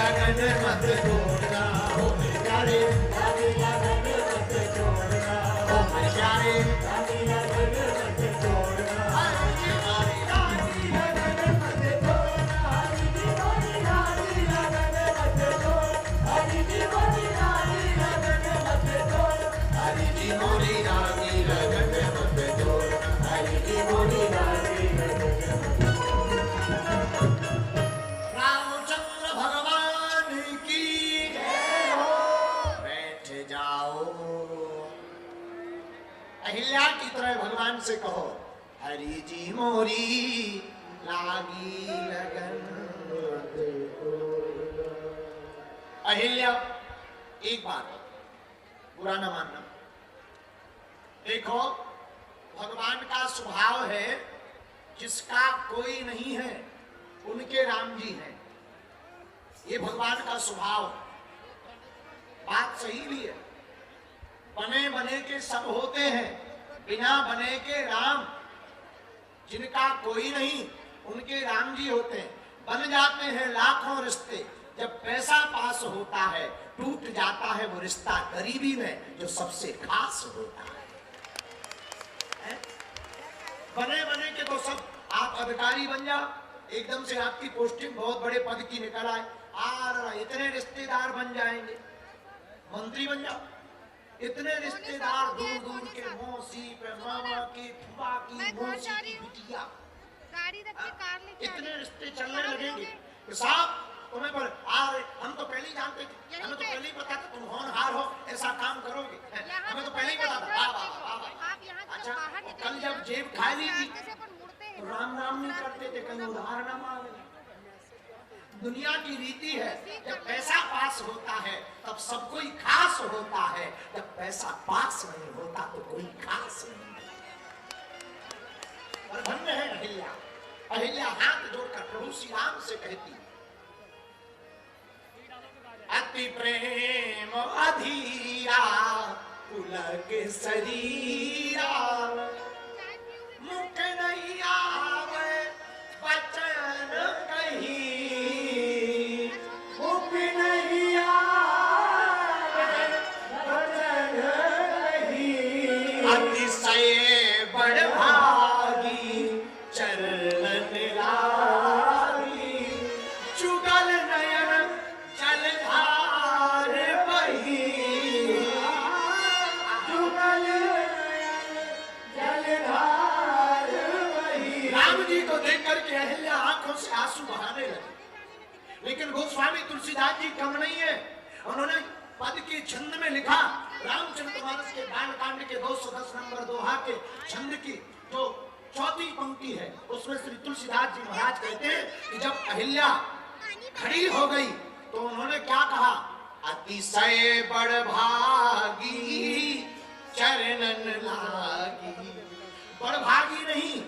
लगन मत छोड़ना हो मेरे प्यारे, शादी लगन मत छोड़ना हो मेरे प्यारे, शादी लगन मत छोड़ना। हरी जी मोरी शादी लगन मत छोड़ना, हरी जी मोरी शादी लगन मत छोड़ना, हरी जी मोरी शादी लगन मत छोड़ना, हरी जी मोरी शादी लगन मत छोड़ना, हरी जी मोरी शादी लगन मत छोड़ना। रामचंद्र भगवान की जय हो। बैठ जाओ। अहिल्या की तरह भगवान से कहो, हरि जी मोरी लागी लगन। अहिल्या एक बात बुरा न मानना, देखो भगवान का स्वभाव है जिसका कोई नहीं है उनके राम जी हैं, ये भगवान का स्वभाव है। बात सही भी है, बने बने के सब होते हैं, बिना बने के राम, जिनका कोई नहीं उनके राम जी होते हैं। बन जाते हैं लाखों रिश्ते, जब पैसा पास होता है टूट जाता है वो रिश्ता गरीबी में जो सबसे खास होता है। बने बने के तो सब, आप अधिकारी बन जाओ, एकदम से आपकी पोस्टिंग बहुत बड़े पद की निकल आए, इतने रिश्तेदार बन जाएंगे, मंत्री बन जाओ, इतने रिश्तेदार दूर दूर के, मौसी पे मामा की, फुफा की, मौसी की बिटिया, इतने रिश्ते चलने लगेंगे कि साहब तुम्हें पर हम तो पहले ही जानते थे, हमें तो पहले ही पता था तुम होनहार हो, ऐसा काम करोगे, हमें तो पहले ही पता था। अच्छा, कल जब जेब खाली थी तो राम राम नहीं करते थे, कहीं उधार ना मांगे। दुनिया की रीति है, जब पैसा पास होता है तब सब कोई खास होता है, जब पैसा पास नहीं होता तो कोई खास नहीं। और धन्य है अहिल्या। अहिल्या हाथ जोड़कर प्रभु श्री राम से कहती, अति प्रेम अधीरा पुलक शरीरा, मुख नहीं आवे वचन कहीं, मुख नहीं आवे वचन कहीं, अतिशय बड़ भागी चरण लागी, चुगल नयन जलधार बही, चुगल नयन जलधार बही। राम जी को देख करके अहिल्या आंखों से आंसू बहाने लगे, लेकिन गोस्वामी तुलसीदास जी कम नहीं है, उन्होंने पद के छंद में लिखा, रामचरितमानस के बालकांड के 210 नंबर दोहा के छंद की जो चौथी पंक्ति है, उसमें श्री तुलसीदास जी महाराज कहते हैं कि जब अहिल्या खड़ी हो गई तो उन्होंने क्या कहा, अतिशय बड़ भागी चरणन लागी। बड़ भागी नहीं,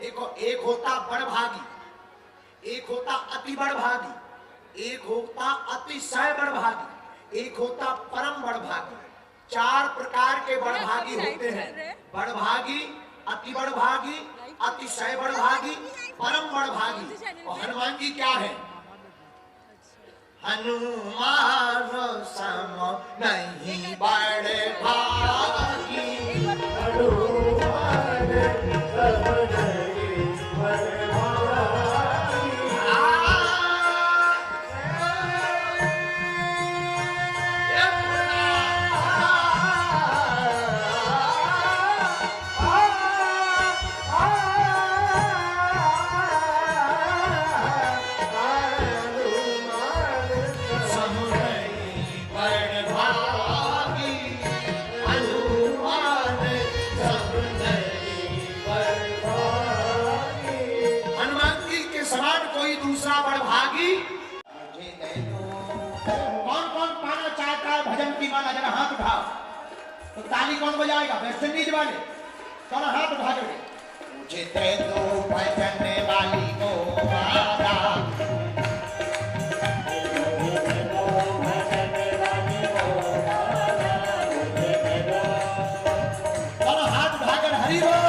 देखो एक होता बड़ भागी, एक होता अति बड़ भागी, एक होता अतिशय बड़ भागी, एक होता परम बड़ भागी। 4 प्रकार के बड़ भागी होते हैं, बड़ भागी, अति बड़ भागी, अतिशय बड़ भागी, परम बड़ भागी। और हनुमान जी क्या है, हनुमान सम नहीं बड़ भागी, हनुमान सम नहीं बड़ भागी। वाला जरा हाथ उठाओ तो ताली कौन बजाएगा? वेस्ट इंडीज वाले। चलो हाथ उठा कर मुझे दे दो भजन वाली को वादा, चलो हाथ उठाकर हरि बोल।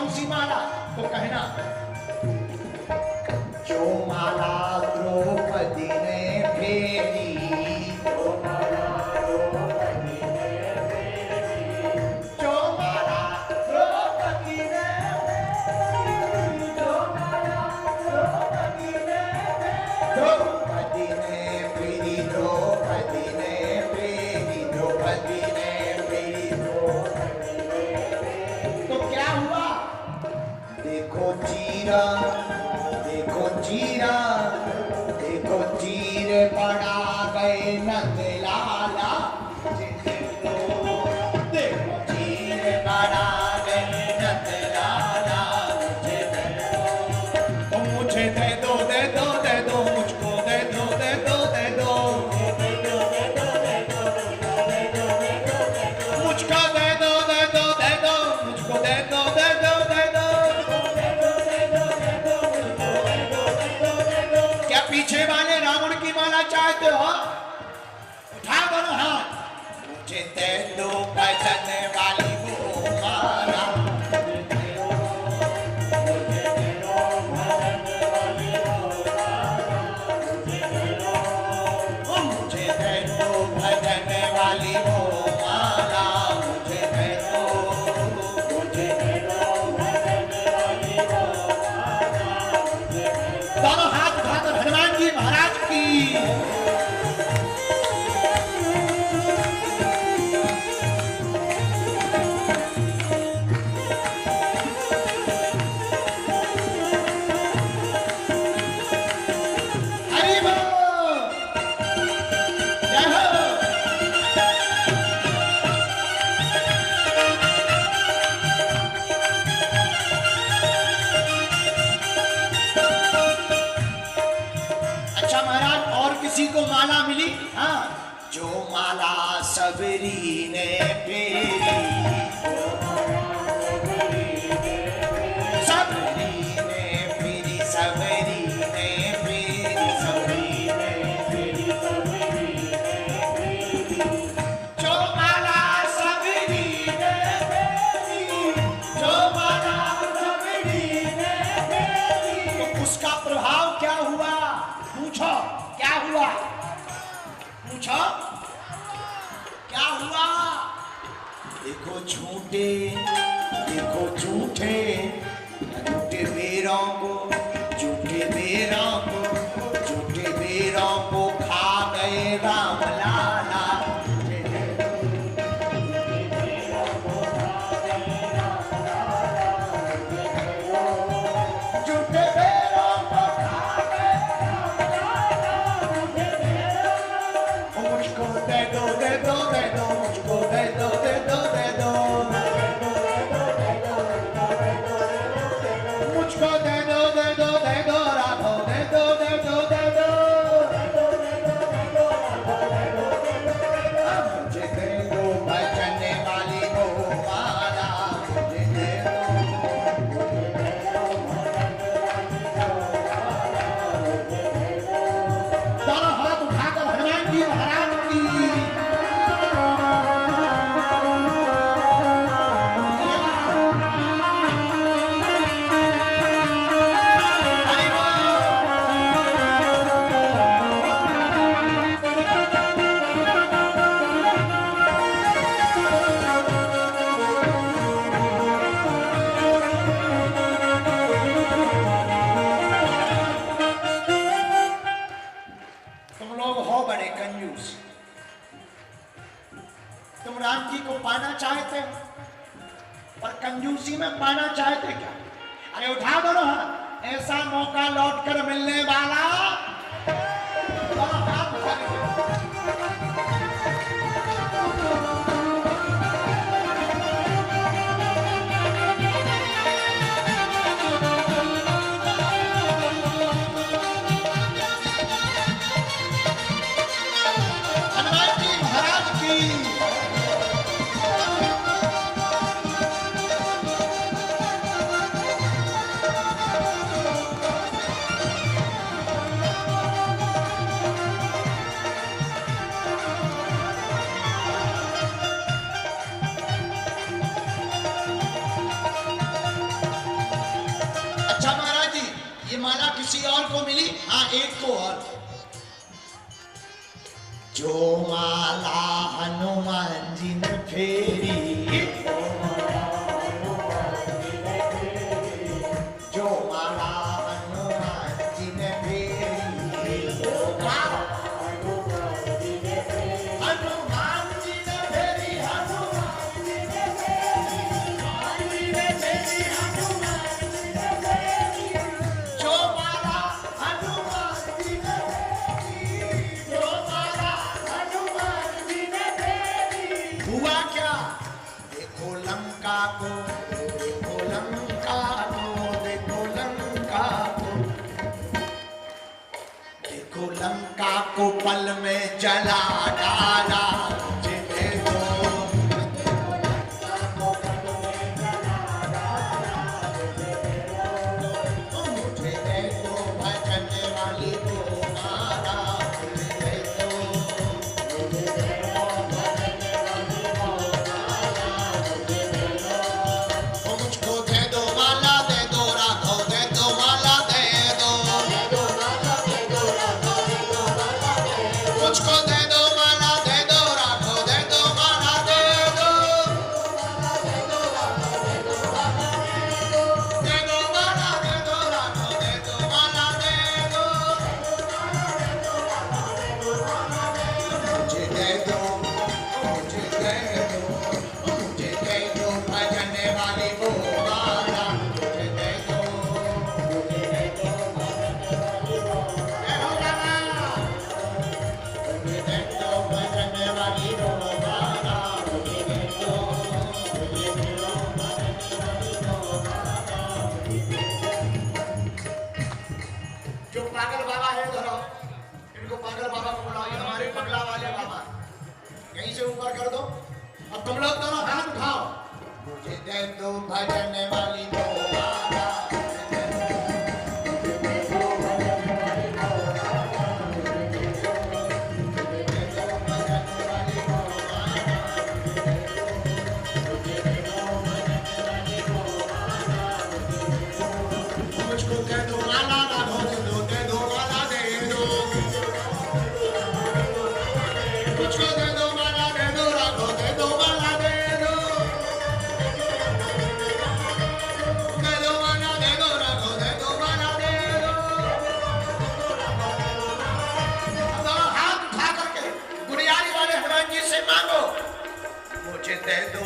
कौन सी माला? तो कहना जो माला द्रौपदी ने फेरी, जो माला द्रौपदी ने फेरी, जो माला द्रौपदी ने फेरी, जो माला द्रौपदी ने फेरी, द्रौपदी ने फेरी, द्रौपदी ने फेरी, द्रौपदी ने फेरी, द्रौपदी ने फेरी। तो क्या हुआ? देखो चीरा, देखो चीरा, देखो चीर पड़ा गए नंद लाला, देखो चीर पड़ा गए नंद लाला, मुझे दे दो, दे दो, दे दो, मुझको दे दो, दे दो, दे दो, मुझको दे दो, दे दो, दे दो, मुझको दे दो, दे दो, दे दो। क्या पीछे वाले रावण की माला चाहते हो? उठा दोनों हाथ। मुझे दे दो बजने वाली वो माला, मुझे दे दो भजने वाली वो माला, मुझे दे दो, मुझे दे दो भजने वाली वो माला। दोनों हाथ उठाकर हनुमान जी महाराज की। हरि बोल, जय हो। अच्छा महाराज, और किसी को माला मिली? हाँ, जो माला सबरी ने फेरी, सबरी ने फेरी, सबरी ने फेरी, सबरी ने फेरी, सबरी ने फेरी, जो माला सबरी ने फेरी, जो माला सबरी ने फेरी। तो उसका प्रभाव क्या हुआ? पूछो क्या हुआ? पूछो क्या हुआ? देखो झूठे, देखो झूठे, झूठे बेरों को, झूठे बेरों को, झूठे बेरों को खा गए राम लाला। झूठे बेरों को खा गए मुझको दे दो, दे दो, दे दो, मुझको दे दो, दे दो, दे दो, मुझको दे दो, दे दो, दे दो, राघो दे दो, दे दो, दे दो, मुझे दे दो बजने वाली वो माला, मुझे दे दो, दोनों हाथ उठाकर हनुमान जी महाराज की। हरि बोल। तुम लोग हो बड़े कंजूस, तुम राम जी को पाना चाहते हो पर कंजूसी में पाना चाहते क्या? अरे उठा दो ना, ऐसा मौका लौट कर मिलने वाला। दोनों हाथ उठा दीजिए। हनुमान जी महाराज की। एक तो और, जो माला हनुमान जी ने फेरी, जो माला हनुमान जी ने फेरी, हनुमान जी ने फेरी, हनुमान जी ने फेरी, जो माला हनुमान जी ने फेरी, जो माला हनुमान जी ने फेरी। हुआ क्या? देखो लंका को, देखो लंका को, देखो लंका को, देखो लंका को पल में जला डाला। मुझे दे दो, मुझे दे दो भजन वाली वो माला, मुझे दे दो, मुझे दे दो भजन वाली वो माला, मुझे दे दो, मुझको दे दो माला, दे दो राघव, दे दो माला, दे दो, मुझको दे दो माला, दे दो राघव, दे दो माला, दे दो, दे दो माला, दे दो राघव, दे दो माला, दे दो, मुझे दे दो, मुझे दे दो, मुझे दे दो भजन वाली वो माला, मुझे दे दो, मुझे दे दो भजन वाली वो माला, मुझे दे दो भजन वाली वो माला, मुझे दे दो, मुझे दे दो भजन वाली वो माला, मुझे दे दो। जो पागल बाबा है धरो, इनको पागल बाबा को बुलाओ, ये हमारे पगला वाले बाबा, कहीं से ऊपर कर दो। अब तुम लोग दोनों हाथ उठाओ, मुझे दे दो भजन वाली वो माला, मुझे दे दो भजन वाली वो माला, मुझे दे दो, मुझे दे दो भजन वाली वो माला, मुझे दे दो भजन वाली वो माला, मुझको दे दो माला, राघव दे दो, दे दो माला, दे दो, मुझको दे दो माला, दे दो राघव, दे दो माला, दे दो, दे दो माला, दे दो राघव, दे दो माला, दे दो। अब दोनों हाथ उठा करके गुड़ियारी वाले हनुमान जी से मांगो, मुझे दे दो